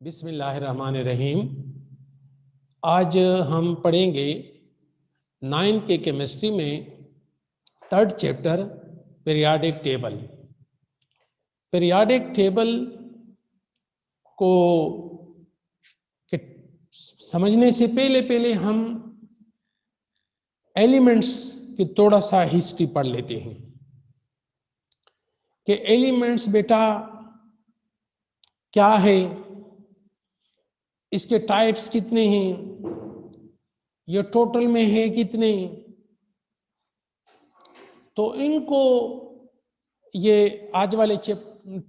बिस्मिल्लाहिर्रहमानिर्रहीम। आज हम पढ़ेंगे 9th के केमिस्ट्री में 3rd chapter periodic table. Periodic table को समझने से पहले हम एलिमेंट्स की थोड़ा सा हिस्ट्री पढ़ लेते हैं कि एलिमेंट्स बेटा क्या है, इसके टाइप्स कितने हैं, ये टोटल में है कितने। तो इनको ये आज वाले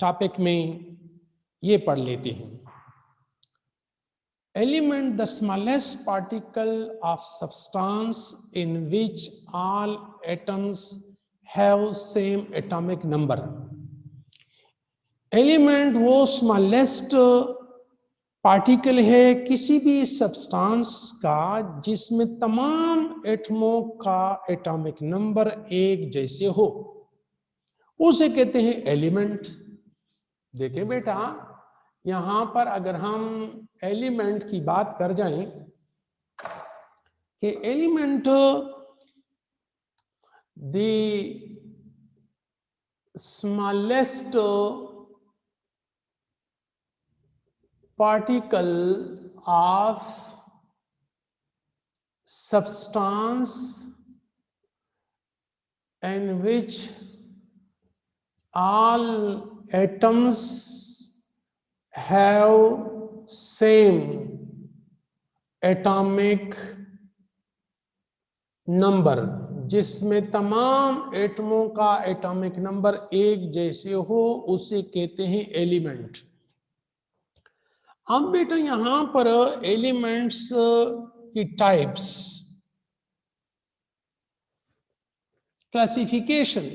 टॉपिक में ये पढ़ लेते हैं। Element the smallest particle of substance in which all atoms have same atomic number. Element वो स्मॉलेस्ट पार्टिकल है किसी भी सब्सटेंस का जिसमें तमाम एटमों का एटॉमिक नंबर एक जैसे हो, उसे कहते हैं एलिमेंट। देखिए बेटा, यहां पर अगर हम एलिमेंट की बात कर जाएं कि element the smallest particle of substance in which all atoms have same atomic number, जिसमें तमाम एटमों का एटॉमिक नंबर एक जैसे हो, उसे कहते हैं एलिमेंट। अब बेटा यहां पर एलिमेंट्स की टाइप्स, क्लासिफिकेशन,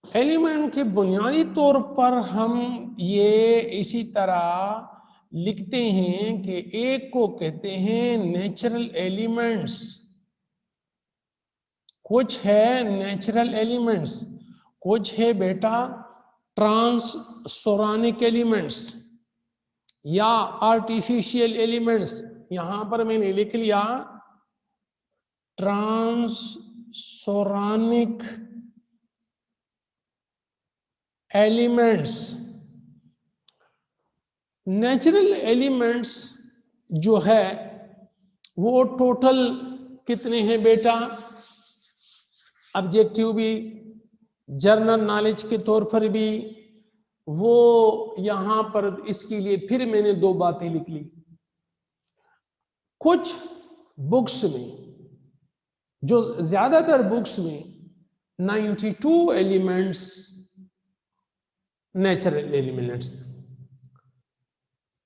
एलिमेंट के बुनियादी तौर पर हम ये इसी तरह लिखते हैं कि एक को कहते हैं नेचुरल एलिमेंट्स, कुछ है नेचुरल एलिमेंट्स, कुछ है बेटा ट्रांससोरानिक एलिमेंट्स या आर्टिफिशियल एलिमेंट्स। यहां पर मैंने लिख लिया ट्रांससोरानिक एलिमेंट्स। नेचुरल एलिमेंट्स जो है वो टोटल कितने हैं बेटा, ऑब्जेक्टिव भी जनरल नॉलेज के तौर पर भी, वो यहां पर इसके लिए फिर मैंने दो बातें लिख ली। कुछ बुक्स में, जो ज्यादातर बुक्स में 92 एलिमेंट्स नेचुरल एलिमेंट्स,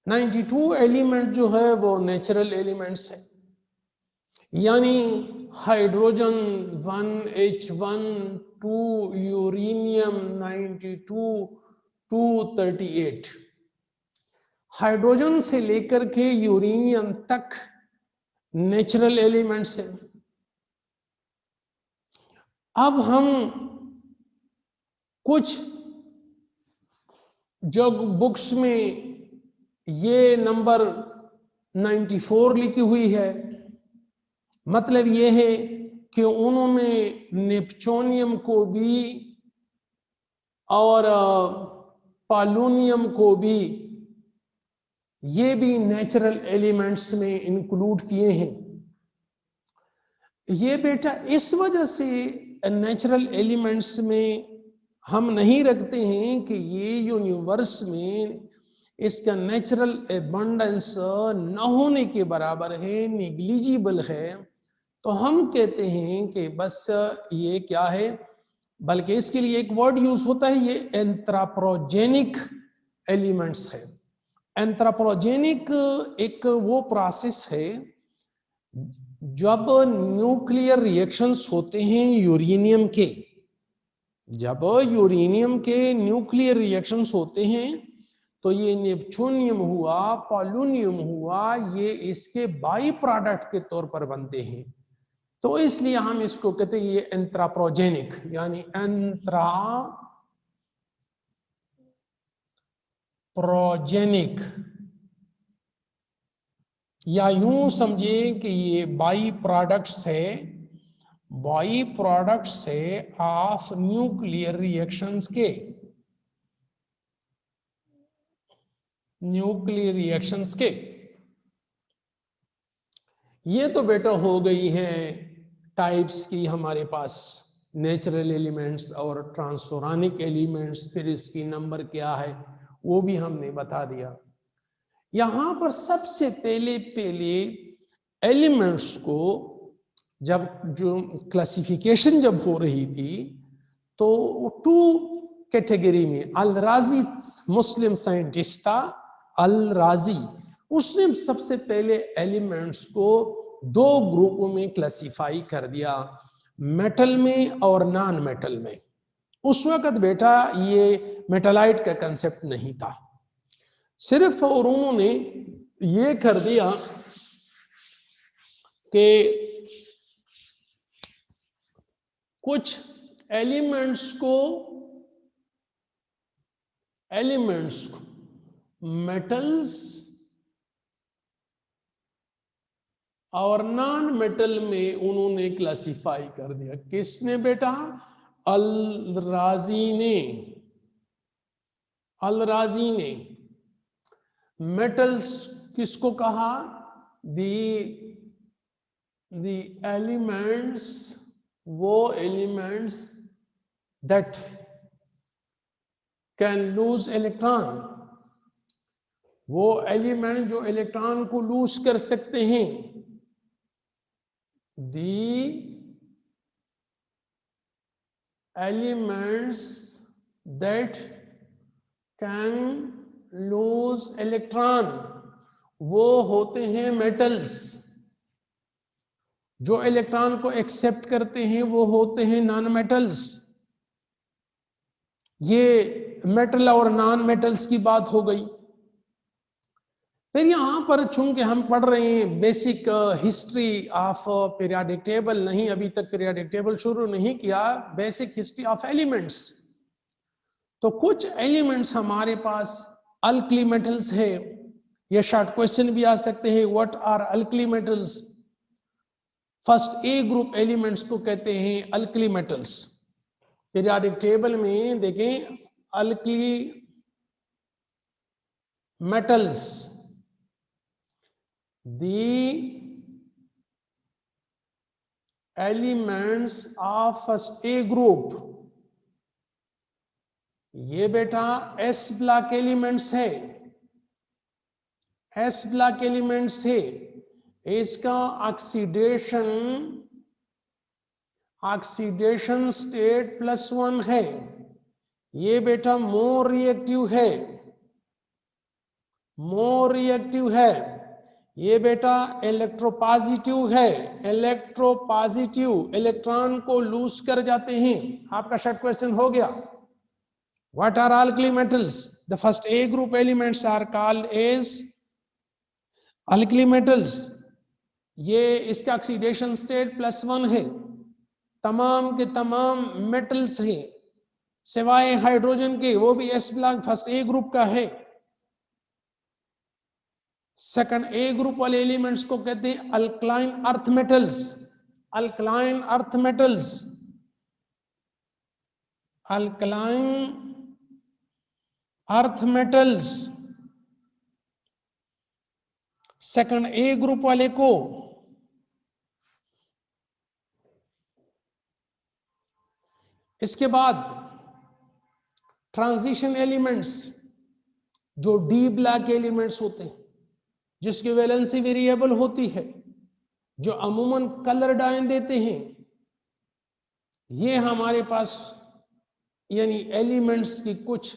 92 एलिमेंट जो है वो नेचुरल एलिमेंट्स है। यानी हाइड्रोजन 1H1 2 यूरेनियम 92 238, हाइड्रोजन से लेकर के यूरेनियम तक नेचुरल एलिमेंट्स हैं। अब हम कुछ जो बुक्स में ये नंबर 94 लिखी हुई है, मतलब ये है कि उन्होंने नेपच्यूनियम को भी और पोलोनियम को भी, ये भी नेचुरल एलिमेंट्स में इंक्लूड किए हैं। ये बेटा इस वजह से नेचुरल एलिमेंट्स में हम नहीं रखते हैं कि ये यूनिवर्स में इसका नेचुरल एबंडेंस न होने के बराबर है, निग्लिजिबल है। तो हम कहते हैं कि बस ये क्या है, बल्कि इसके लिए एक वर्ड यूज होता है, ये एंथ्रोपोजेनिक एलिमेंट्स है। एंथ्रोपोजेनिक एक वो प्रोसेस है जब न्यूक्लियर रिएक्शंस होते हैं यूरेनियम के, जब यूरेनियम के न्यूक्लियर रिएक्शंस होते हैं तो ये नेपच्यूनियम हुआ, पोलोनियम हुआ, ये इसके बाई प्रोडक्ट के तौर पर बनते हैं। तो इसलिए हम इसको कहते हैं ये एंथ्रोपोजेनिक, यानी एंथ्रोपोजेनिक या यूं समझे कि ये बाई प्रोडक्ट्स है, बाई प्रोडक्ट्स है ऑफ न्यूक्लियर रिएक्शंस के, न्यूक्लियर रिएक्शंस के। ये तो बेटा हो गई है टाइप्स की हमारे पास, नेचुरल एलिमेंट्स और ट्रांसोरानिक एलिमेंट्स, फिर इसकी नंबर क्या है वो भी हमने बता दिया। यहां पर सबसे पहले एलिमेंट्स को जब जो क्लासिफिकेशन जब हो रही थी तो टू कैटेगरी में, अल राजी मुस्लिम साइंटिस्ट था, अल राजी, उसने सबसे पहले एलिमेंट्स को दो ग्रुपों में क्लासिफाई कर दिया, मेटल में और नॉन मेटल में। उस वक्त बेटा ये मेटलाइट का कंसेप्ट नहीं था सिर्फ, और उन्होंने ये कर दिया कि कुछ एलिमेंट्स को मेटल्स और नॉन मेटल में उन्होंने क्लासिफाई कर दिया। किसने बेटा? अल राजी ने मेटल्स किसको कहा? दी एलिमेंट्स, वो elements that can lose electron, वो एलिमेंट जो इलेक्ट्रॉन को लूज कर सकते हैं, the elements that can lose electron, वो होते हैं मेटल्स। जो इलेक्ट्रॉन को एक्सेप्ट करते हैं वो होते हैं नॉन मेटल्स। ये मेटल और नॉन मेटल्स की बात हो गई। फिर यहां पर चूंकि हम पढ़ रहे हैं basic history of periodic table, नहीं अभी तक पीरियोडिक टेबल शुरू नहीं किया, बेसिक हिस्ट्री ऑफ एलिमेंट्स। तो कुछ एलिमेंट्स हमारे पास अल्कली मेटल्स है। ये शॉर्ट क्वेश्चन भी आ सकते हैं, what are alkali metals? First A group elements को कहते हैं अल्कली मेटल्स। पीरियोडिक टेबल में देखें, alkali metals, the elements of first A group, ये बेटा एस ब्लॉक एलिमेंट्स है, एस ब्लॉक एलिमेंट्स है। इसका ऑक्सीडेशन स्टेट +1 है। ये बेटा मोर रिएक्टिव है। ये बेटा इलेक्ट्रोपॉजिटिव है, इलेक्ट्रॉन को लूज कर जाते हैं। आपका शॉर्ट क्वेश्चन हो गया। What are alkali metals? The first A group elements are called as alkali metals. ये इसका ऑक्सीडेशन स्टेट +1 है। तमाम के तमाम मेटल्स हैं सिवाय हाइड्रोजन के, वो भी S block first A group का है। सेकंड ए ग्रुप वाले एलिमेंट्स को कहते हैं alkaline earth metals. Alkaline earth metals second ए ग्रुप वाले को। इसके बाद ट्रांजिशन एलिमेंट्स, जो डी ब्लॉक एलिमेंट्स होते हैं, जिसकी वैलेंसी वेरिएबल होती है, जो अमूमन कलर डायन देते हैं, ये हमारे पास यानी एलिमेंट्स की कुछ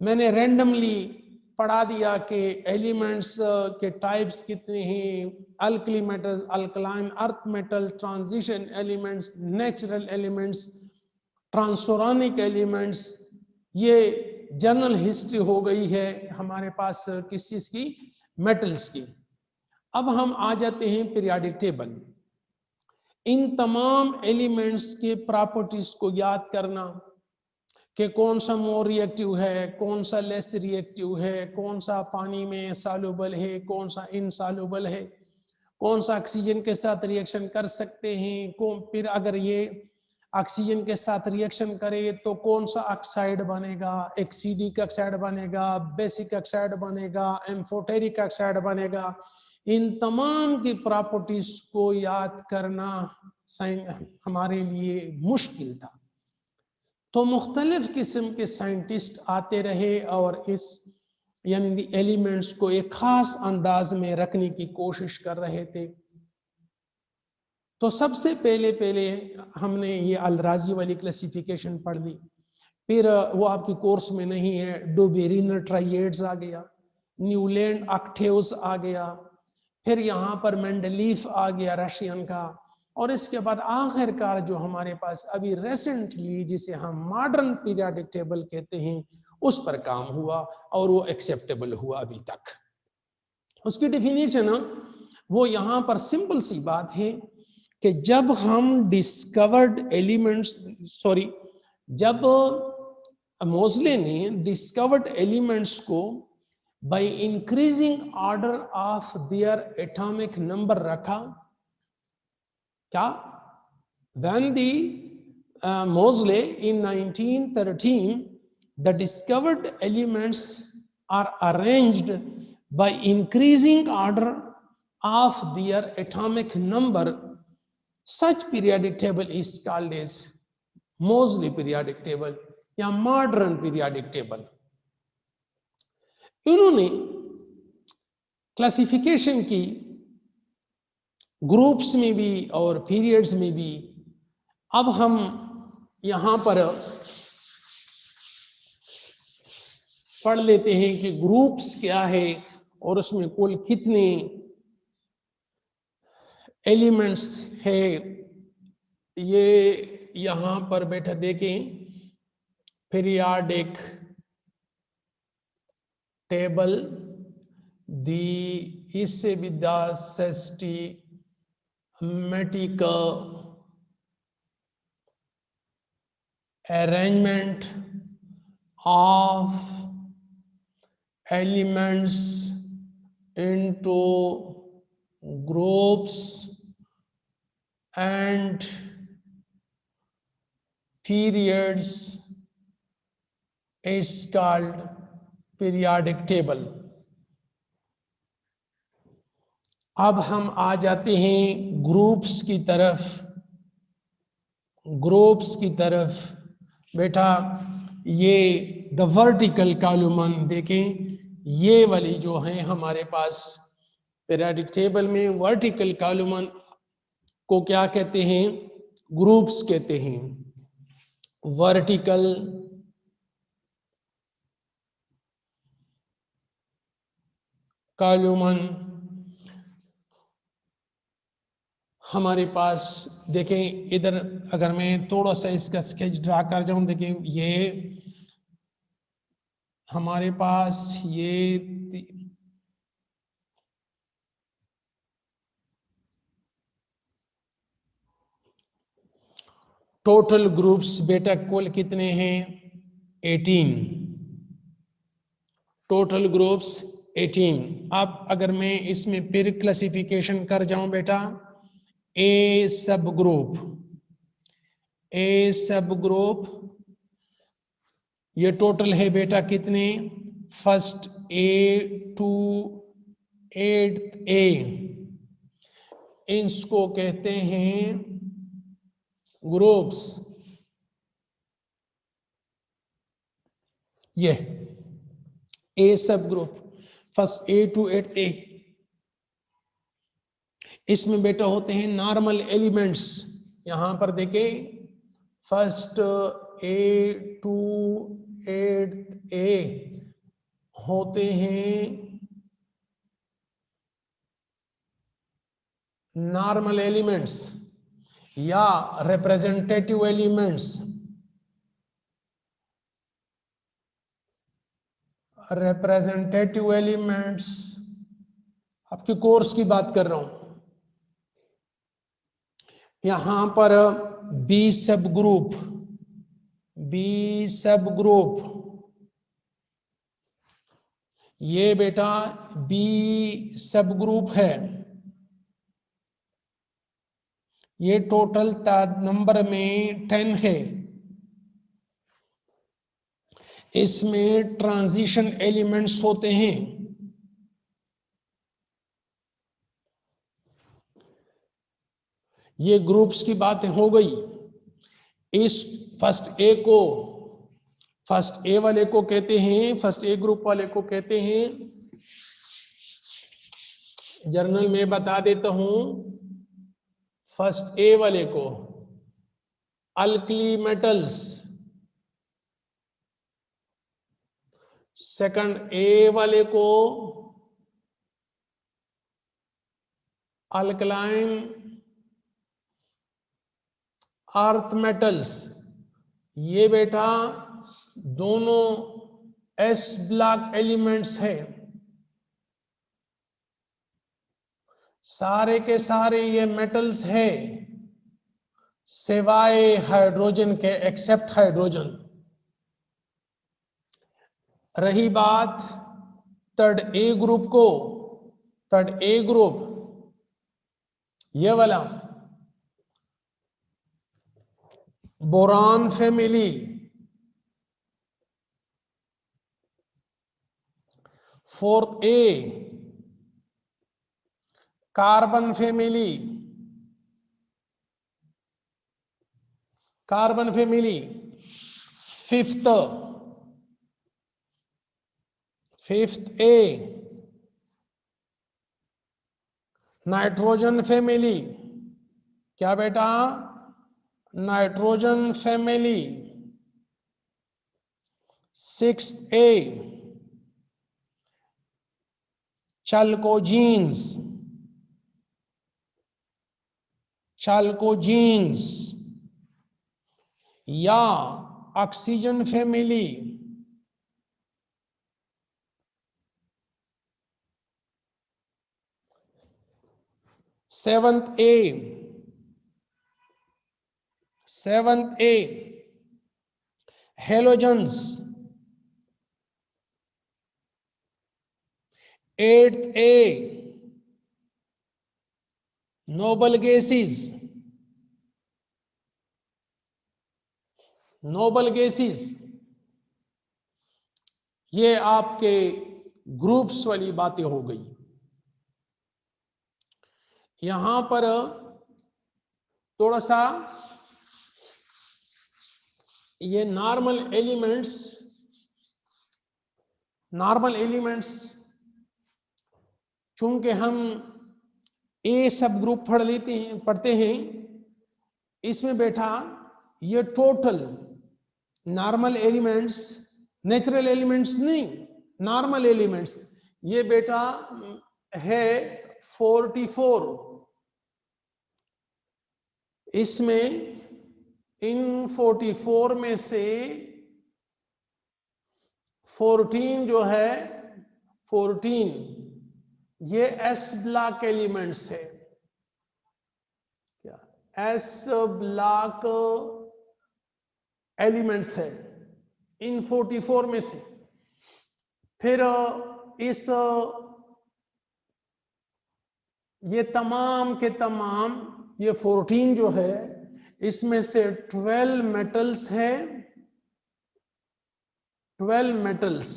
मैंने रैंडमली पढ़ा दिया कि एलिमेंट्स के टाइप्स कितने हैं। Alkali metal, alkaline earth metal, transition elements, natural elements, transuranic elements. ये जनरल हिस्ट्री हो गई है हमारे पास किस चीज की? मेटल्स की। अब हम आ जाते हैं पीरियोडिक टेबल। इन तमाम एलिमेंट्स के प्रॉपर्टीज को याद करना, कि कौन सा मोर रिएक्टिव है, कौन सा लेस रिएक्टिव है, कौन सा पानी में सॉल्युबल है, कौन सा इनसॉल्युबल है, कौन सा ऑक्सीजन के साथ रिएक्शन कर सकते हैं, कौन फिर अगर ये ऑक्सीजन के साथ रिएक्शन करे तो कौन सा ऑक्साइड बनेगा, एक्सीडिक ऑक्साइड बनेगा, बेसिक ऑक्साइड बनेगा, एम्फोटेरिक ऑक्साइड बनेगा। इन तमाम की प्रॉपर्टीज को याद करना हमारे लिए मुश्किल था। तो मुख्तलिफ किस्म के साइंटिस्ट आते रहे और इस यानी एलिमेंट्स को एक खास अंदाज में रखने की कोशिश कर रहे थे। तो सबसे पहले हमने ये अल-राज़ी वाली क्लासिफिकेशन पढ़ ली, फिर वो आपकी कोर्स में नहीं है, डुबेरिनर ट्राइएड्स आ गया, न्यूलैंड ऑक्टेव्स आ गया, फिर यहाँ पर मेंडलीफ आ गया रशियन का, और इसके बाद आखिरकार जो हमारे पास अभी रेसेंटली जिसे हम मॉडर्न पीरियोडिक टेबल कहते हैं उस पर काम हुआ और वो एक्सेप्टेबल हुआ अभी तक। उसकी डेफिनेशन वो यहाँ पर सिंपल सी बात है कि जब हम डिस्कवर्ड एलिमेंट्स जब मोज़ले ने डिस्कवर्ड एलिमेंट्स को by increasing order of their atomic number रखा, क्या when the Moseley in 1913 the discovered elements are arranged by increasing order of their atomic number, such periodic table is called as Moseley periodic table या modern periodic table। इन्होंने classification की groups में भी और periods में भी। अब हम यहाँ पर पढ़ लेते हैं कि ग्रुप्स क्या है और उसमें कुल कितने एलिमेंट्स है। ये यहाँ पर बैठा देखें, पीरियोडिक टेबल इससे भी the systematic arrangement of elements into groups and periods is called periodic table। अब हम आ जाते हैं ग्रुप्स की तरफ। बेटा ये द वर्टिकल कॉलम देखें, ये वाली जो है हमारे पास पीरियोडिक टेबल में वर्टिकल कॉलम को क्या कहते हैं, ग्रुप्स कहते हैं। वर्टिकल कॉलम हमारे पास देखें, इधर अगर मैं थोड़ा सा इसका स्केच ड्रा कर जाऊं, देखें ये हमारे पास ये टोटल ग्रुप्स बेटा कुल कितने हैं, 18 टोटल ग्रुप्स 18। अब अगर मैं इसमें फिर क्लासिफिकेशन कर जाऊं बेटा, ए सब ग्रुप ये टोटल है बेटा कितने, फर्स्ट ए टू 8th ए, इसको कहते हैं ग्रुप्स। ये A sub group first A to 8th A, इसमें बेटा होते हैं नॉर्मल एलिमेंट्स। यहां पर देखें, फर्स्ट ए टू 8th ए होते हैं नॉर्मल एलिमेंट्स या रिप्रेजेंटेटिव एलिमेंट्स। रिप्रेजेंटेटिव एलिमेंट्स आपके कोर्स की बात कर रहा हूं। यहां पर बी सब बी सब ग्रुप, ये बेटा बी सब ग्रुप है। ये टोटल नंबर में 10 है। इसमें ट्रांजिशन एलिमेंट्स होते हैं। ये ग्रुप्स की बात हो गई। इस फर्स्ट ए वाले को कहते हैं, फर्स्ट ए ग्रुप वाले को कहते हैं, जर्नल में बता देता हूं, फर्स्ट ए वाले को अल्कली मेटल्स, सेकंड ए वाले को अल्कलाइन अर्थ मेटल्स। ये बेटा दोनों एस ब्लॉक एलिमेंट्स है। सारे के सारे ये मेटल्स है सिवाय हाइड्रोजन के, एक्सेप्ट हाइड्रोजन। रही बात थर्ड ए ग्रुप को, थर्ड ए ग्रुप ये वाला boron family, fourth A carbon family, carbon family, fifth A nitrogen family. क्या बेटा? Nitrogen family. Sixth A chalcogens, chalcogens या oxygen family. Seventh A halogens. Eighth A noble gases, noble gases. ये आपके groups वाली बातें हो गई। यहां पर थोड़ा सा ये नॉर्मल एलिमेंट्स चूंकि हम ए सब ग्रुप पढ़ते हैं, इसमें बेटा ये total normal elements, natural elements नहीं, नॉर्मल एलिमेंट्स, ये बेटा है 44। इसमें इन 44 में से 14 जो है, 14 ये एस ब्लॉक एलिमेंट्स है। क्या? एस ब्लॉक एलिमेंट्स है इन 44 में से। फिर इस ये तमाम के तमाम ये 14 जो है, इसमें से 12 मेटल्स है, 12 मेटल्स।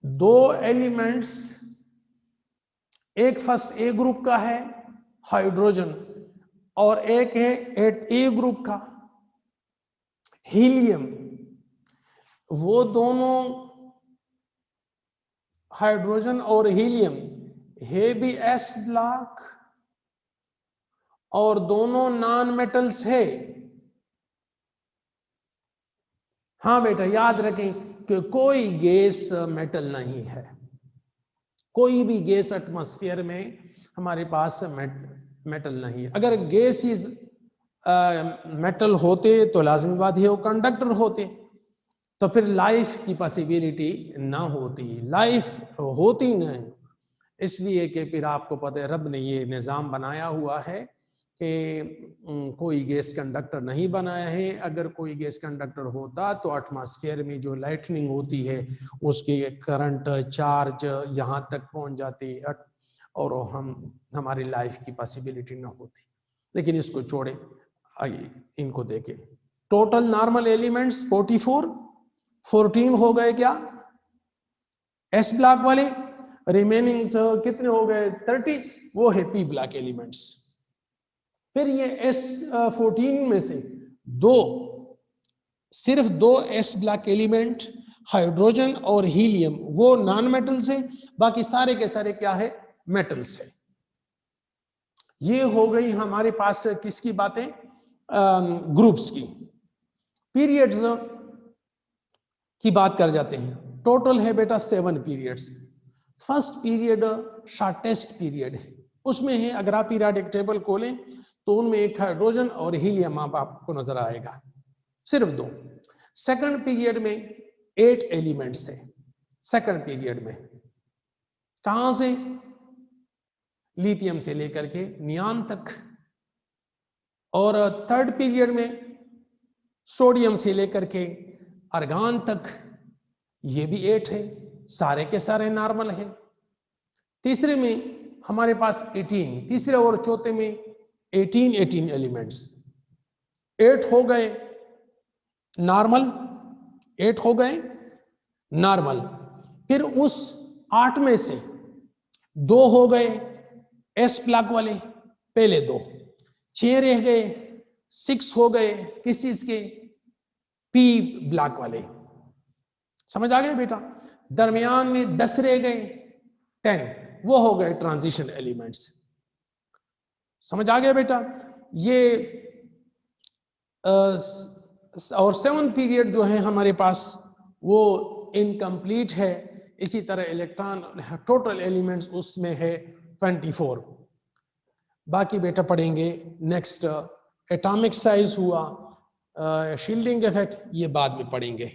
दो एलिमेंट्स, एक फर्स्ट ए ग्रुप का है हाइड्रोजन, और एक है एट ए ग्रुप का हीलियम। वो दोनों हाइड्रोजन और हीलियम है भी एस ब्लॉक, और दोनों नॉन मेटल्स है। हाँ बेटा याद रखें कि कोई गैस मेटल नहीं है, कोई भी गैस एटमॉस्फेयर में हमारे पास मेटल नहीं है। अगर गैसेस मेटल होते तो लाजमी बात है वो कंडक्टर होते, तो फिर लाइफ की पॉसिबिलिटी ना होती, लाइफ होती नहीं। इसलिए कि फिर आपको पता है रब ने ये निज़ाम बनाया हुआ है कि कोई गैस कंडक्टर नहीं बनाया है। अगर कोई गैस कंडक्टर होता तो एटमॉस्फेयर में जो लाइटनिंग होती है उसके करंट चार्ज यहाँ तक पहुँच जाती और हमारी लाइफ की पॉसिबिलिटी ना होती। लेकिन इसको छोड़े, आइए इनको देखें। टोटल नॉर्मल एलिमेंट्स 44, 14 हो गए क्या एस ब्लॉक वाले, रिमेनिंग कितने हो गए 30, वो है पी ब्लॉक एलिमेंट्स। फिर ये S14 में से सिर्फ दो एस ब्लॉक एलिमेंट हाइड्रोजन और हीलियम, वो नॉन मेटल्स है, बाकी सारे के सारे क्या है मेटल्स है। ये हो गई हमारे पास किसकी बातें, ग्रुप्स की। पीरियड्स की बात कर जाते हैं। टोटल है बेटा 7 periods. First period shortest period है, उसमें है, अगर आप पीरियडिक टेबल खोलें तो उनमें एक हाइड्रोजन और हीलियम आपको नजर आएगा, सिर्फ 2। सेकंड पीरियड में 8 एलिमेंट्स है। सेकंड पीरियड में कहां से, लिथियम से लेकर के नियान तक। और थर्ड पीरियड में सोडियम से लेकर के अर्गान तक, ये भी 8 है, सारे के सारे नॉर्मल है। तीसरे में हमारे पास 18, तीसरे और चौथे में 18 एलिमेंट्स, 8 हो गए नॉर्मल, 8 हो गए नॉर्मल। फिर उस 8 में से 2 हो गए एस ब्लॉक वाले, पहले 2, 6 रह गए, 6 हो गए किस चीज के, पी ब्लॉक वाले। समझ आ गया बेटा। दरमियान में 10 रह गए, 10, वो हो गए ट्रांजिशन एलिमेंट्स। समझ आ गया बेटा। ये और 7 पीरियड जो है हमारे पास वो इनकम्प्लीट है। इसी तरह इलेक्ट्रॉन टोटल एलिमेंट्स उसमें है 24। बाकी बेटा पढ़ेंगे नेक्स्ट, एटॉमिक साइज हुआ, शील्डिंग इफेक्ट, ये बाद में पढ़ेंगे।